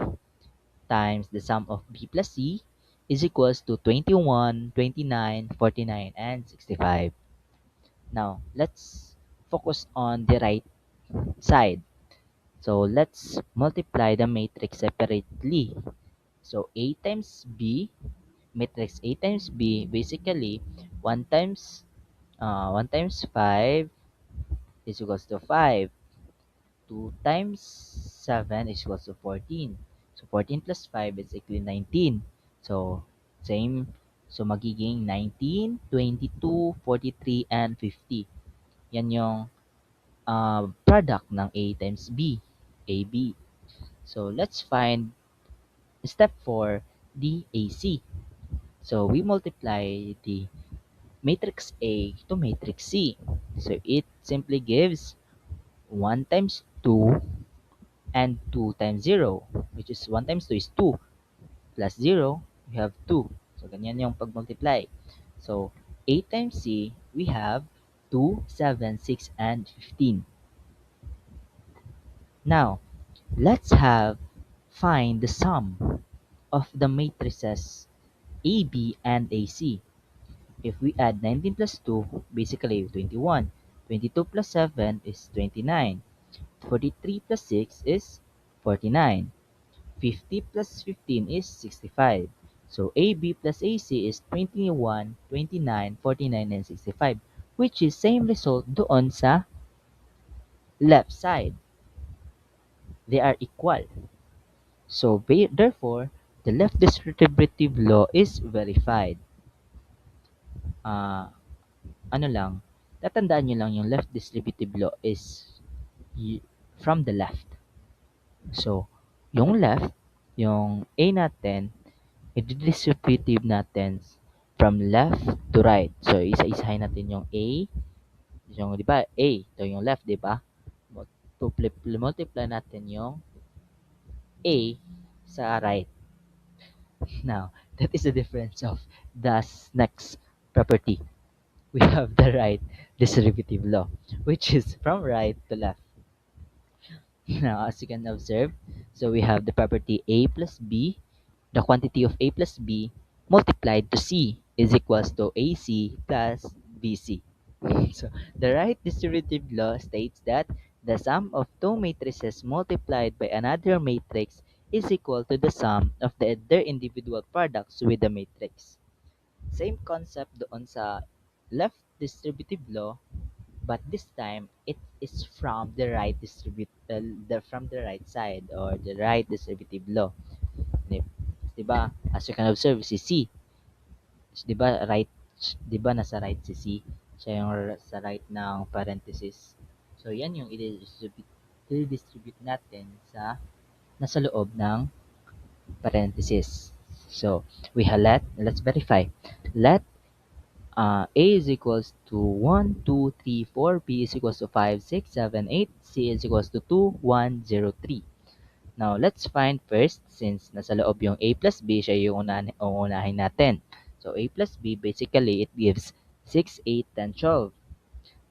times the sum of B plus C is equals to 21, 29, 49, and 65. Now, let's focus on the right side. So, let's multiply the matrix separately. So, A times B, matrix A times B, basically 1 times 1 times 5 is equals to 5. 2 times 7 is equals to 14. So, 14 plus 5 is equal to 19. So, same. So, magiging 19, 22, 43, and 50. Yan yung product ng A times B, AB. So, let's find step 4, the AC. So, we multiply the matrix A to matrix C. So, it simply gives 1 times 2 and 2 times 0, which is 1 times 2 is 2, plus 0, we have 2. So, ganyan yung pag-multiply. So, A times C, we have 2, 7, 6, and 15. Now, let's find the sum of the matrices AB and AC. If we add 19 plus 2, basically 21. 22 plus 7 is 29. 43 plus 6 is 49. 50 plus 15 is 65. So AB plus AC is 21, 29, 49, and 65, which is same result doon sa left side. They are equal. So therefore, the left distributive law is verified. Ah, ano lang, tatandaan nyo lang yung left distributive law is from the left. So, yung left, yung A natin, i-distributive natin from left to right. So, isa-isahin natin yung A, yung, di ba, A, ito yung left, di ba? Multiply natin yung A sa right. Now, that is the difference of the next property. We have the right distributive law, which is from right to left. Now, as you can observe, so we have the property A plus B, the quantity of A plus B multiplied to C is equals to AC plus BC. So, the right distributive law states that the sum of two matrices multiplied by another matrix is equal to the sum of their individual products with the matrix. Same concept doon sa left distributive law, but this time it is from the right from the right side or the right distributive law. Di, di ba? As you can observe, si C, di ba right, di ba nasa right si C? Siya yung sa right ng parenthesis. So yan yung i-distribute natin sa nasa loob ng parenthesis. So we have let's verify. Let A is equals to 1, 2, 3, 4, B is equals to 5, 6, 7, 8, C is equals to 2, 1, 0, 3. Now, let's find first, since nasa loob yung A plus B, siya yung uunahin natin. So, A plus B, basically, it gives 6, 8, 10, 12.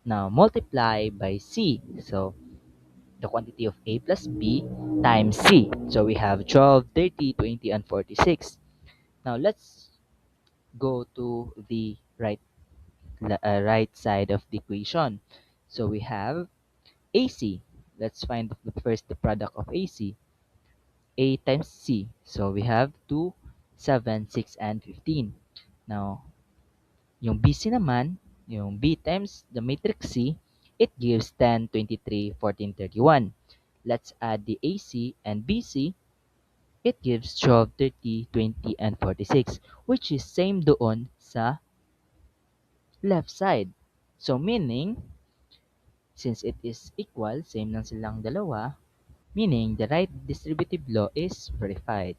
Now, multiply by C. So, the quantity of A plus B times C. So, we have 12, 30, 20, and 46. Now, let's go to the right side of the equation. So we have AC. Let's find first the product of AC. A times C. So we have 2, 7, 6, and 15. Now, yung BC naman, yung B times the matrix C, it gives 10, 23, 14, 31. Let's add the AC and BC. It gives 12, 30, 20, and 46, which is same doon sa left side. So meaning, since it is equal, same lang silang dalawa, meaning the right distributive law is verified.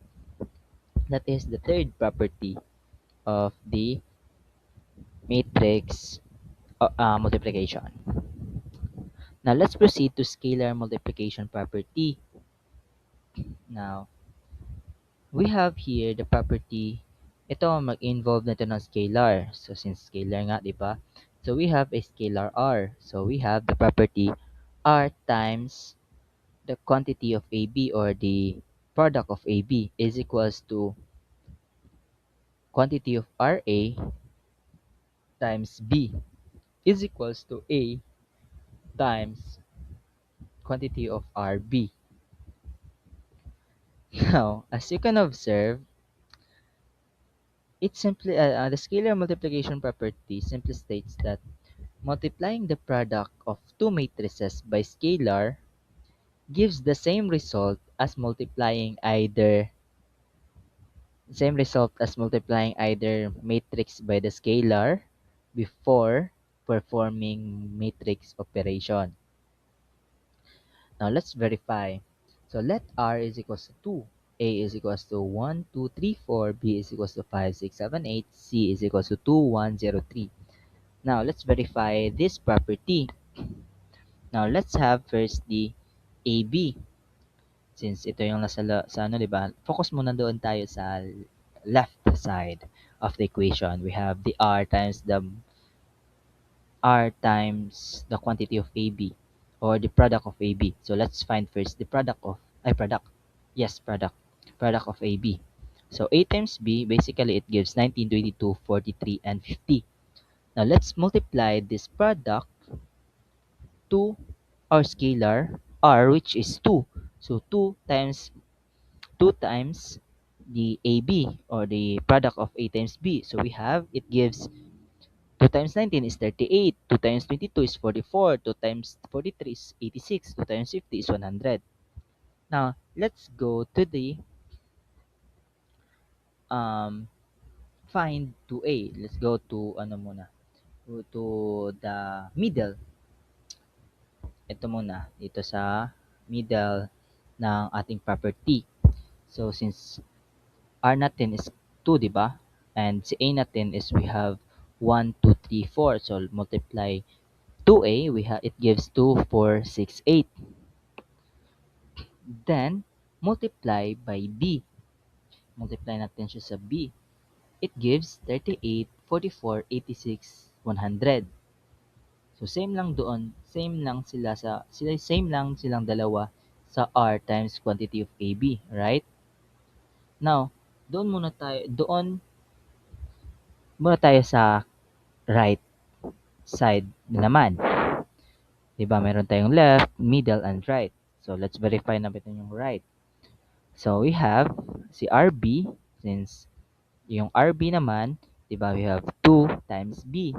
That is the third property of the matrix multiplication. Now let's proceed to scalar multiplication property. Now we have here the property Ito mag-involve na ito ng scalar. So since scalar nga, di ba? So we have a scalar r. So we have the property r times the quantity of AB or the product of AB is equals to quantity of RA times B is equals to A times quantity of RB. Now, as you can observe, it simply the scalar multiplication property simply states that multiplying the product of two matrices by scalar gives the same result as multiplying either matrix by the scalar before performing matrix operation. Now let's verify. So let R is equals to 2, A is equals to 1, 2, 3, 4, B is equals to 5, 6, 7, 8, C is equals to 2, 1, 0, 3. Now let's verify this property. Now let's have first the AB. Since ito yung sa ano, di ba? Focus muna doon tayo sa left side of the equation. We have the R times the quantity of AB or the product of AB. So let's find first the product of product. Yes, product of AB. So A times B, basically it gives 19, 22, 43, and 50. Now let's multiply this product to our scalar R, which is 2. So 2 times the AB or the product of A times B. So we have, it gives 2 times 19 is 38, 2 times 22 is 44, 2 times 43 is 86, 2 times 50 is 100. Now, let's go to the um, find 2A. Let's go to ano muna, go to the middle. Ito muna, dito sa middle ng ating property. So, since R natin is 2, di ba? And si A natin is we have 1, 2, 3, 4. So, multiply 2A, it gives 2, 4, 6, 8. Then, multiply by B. Multiply natin siya sa B. It gives 38, 44, 86, 100. So, same lang same lang silang dalawa sa R times quantity of AB, right? Now, doon muna tayo sa right side na naman. 'Di ba? Meron tayong left, middle, and right. So, let's verify natin yung right. So, we have si RB, since yung RB naman, 'di ba, we have 2 times B.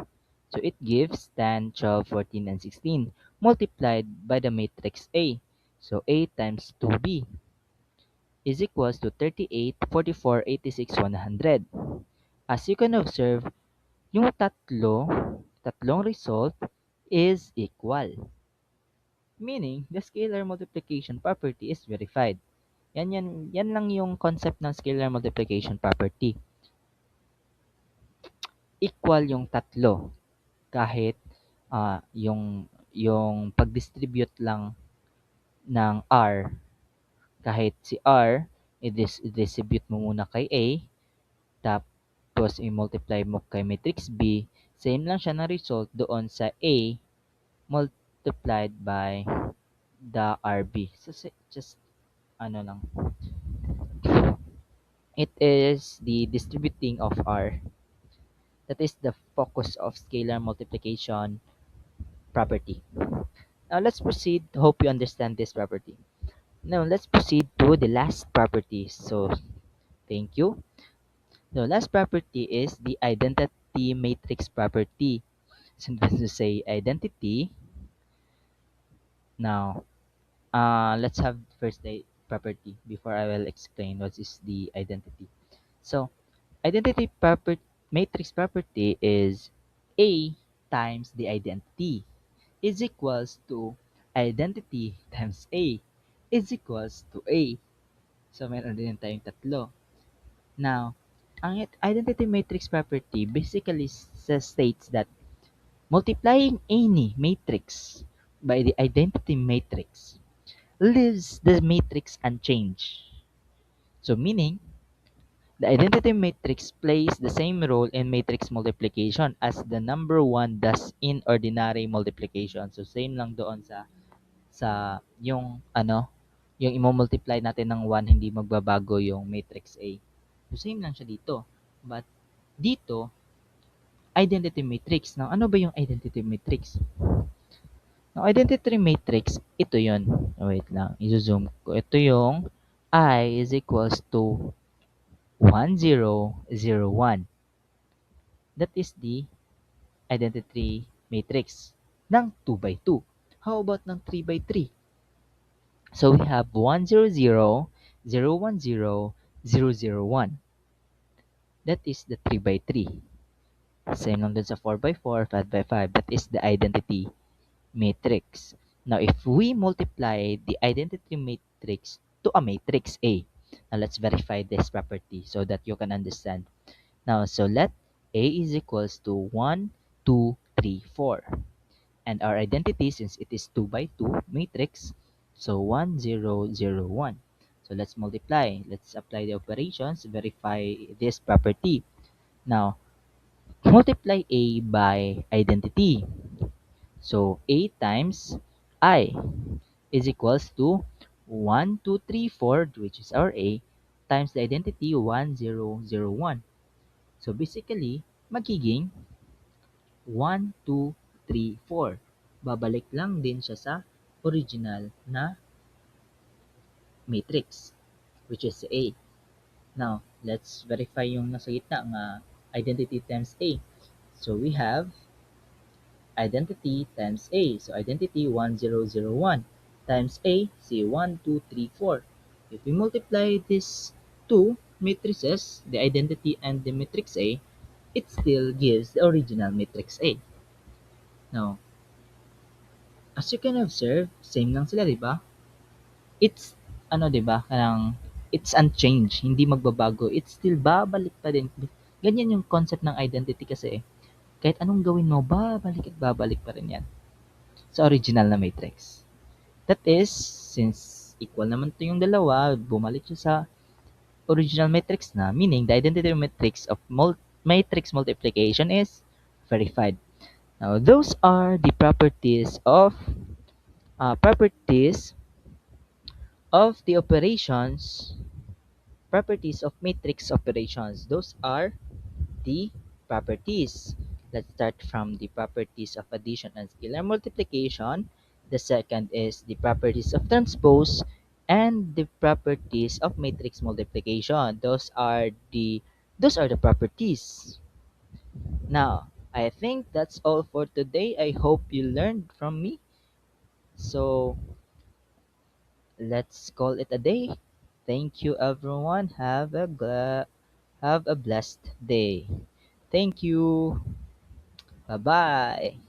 So, it gives 10, 12, 14, and 16 multiplied by the matrix A. So, A times 2B is equals to 38, 44, 86, 100. As you can observe, yung tatlong result is equal. Meaning, the scalar multiplication property is verified. Yan lang yung concept ng scalar multiplication property. Equal yung tatlo kahit yung pag-distribute lang ng R, kahit si R i-distribute mo muna kay A, tapos i-multiply mo kay matrix B, same lang siya na result doon sa A multiplied by the RB. So just ano lang, it is the distributing of R. That is the focus of scalar multiplication property. Now let's proceed. Hope you understand this property. Now let's proceed to the last property. So thank you. The last property is the identity matrix property. So to say identity. Now let's have first the property before I will explain what is the identity. So identity property matrix property is A times the identity is equals to identity times A is equals to A. So, meron din tayong tatlo. Now, ang identity matrix property basically states that multiplying any matrix by the identity matrix leaves the matrix unchanged. So, meaning, The identity matrix plays the same role in matrix multiplication as the number 1 does in ordinary multiplication. So same lang doon sa yung ano, yung imo-multiply natin ng 1 hindi magbabago yung matrix A. So same lang siya dito. But dito, identity matrix. Now, ano ba yung identity matrix? Ang identity matrix, ito yon. Wait lang, i-zoom ko. Ito yung I is equals to 1001. That is the identity matrix ng 2 by 2. How about ng 3 by 3? So we have 100, 010, 001. That is the 3 by 3. Same lang dun sa 4 by 4, 5 by 5. That is the identity matrix. Now, if we multiply the identity matrix to a matrix A, now let's verify this property so that you can understand. Now, so let A is equals to 1, 2, 3, 4. And our identity, since it is 2 by 2 matrix, so 1, 0, 0, 1. So let's multiply. Let's apply the operations, verify this property. Now, multiply A by identity. So A times I is equals to 1, 2, 3, 4, which is our A, times the identity 1, 0, 0, 1. So basically, magiging 1, 2, 3, 4. Babalik lang din siya sa original na matrix, which is A. Now, let's verify yung nasa gitna nga identity times A. So we have identity times A. So identity 1001 times A, say 1, 2, 3, 4. If we multiply these two matrices, the identity and the matrix A, it still gives the original matrix A. Now, as you can observe, same lang sila, di ba? It's, ano, di ba? Kanang, it's unchanged, hindi magbabago. It's still babalik pa din. Ganyan yung concept ng identity kasi. Kahit anong gawin mo, babalik at babalik pa rin yan sa original na matrix. That is, since equal naman to yung dalawa, bumalik siya sa original matrix na, meaning the identity matrix of matrix multiplication is verified. Now, those are the properties of the properties of matrix operations. Those are the properties. Let's start from the properties of addition and scalar multiplication. The second is the properties of transpose and the properties of matrix multiplication. Those are the properties. Now, I think that's all for today. I hope you learned from me. So, let's call it a day. Thank you everyone. Have a blessed day. Thank you. Bye-bye.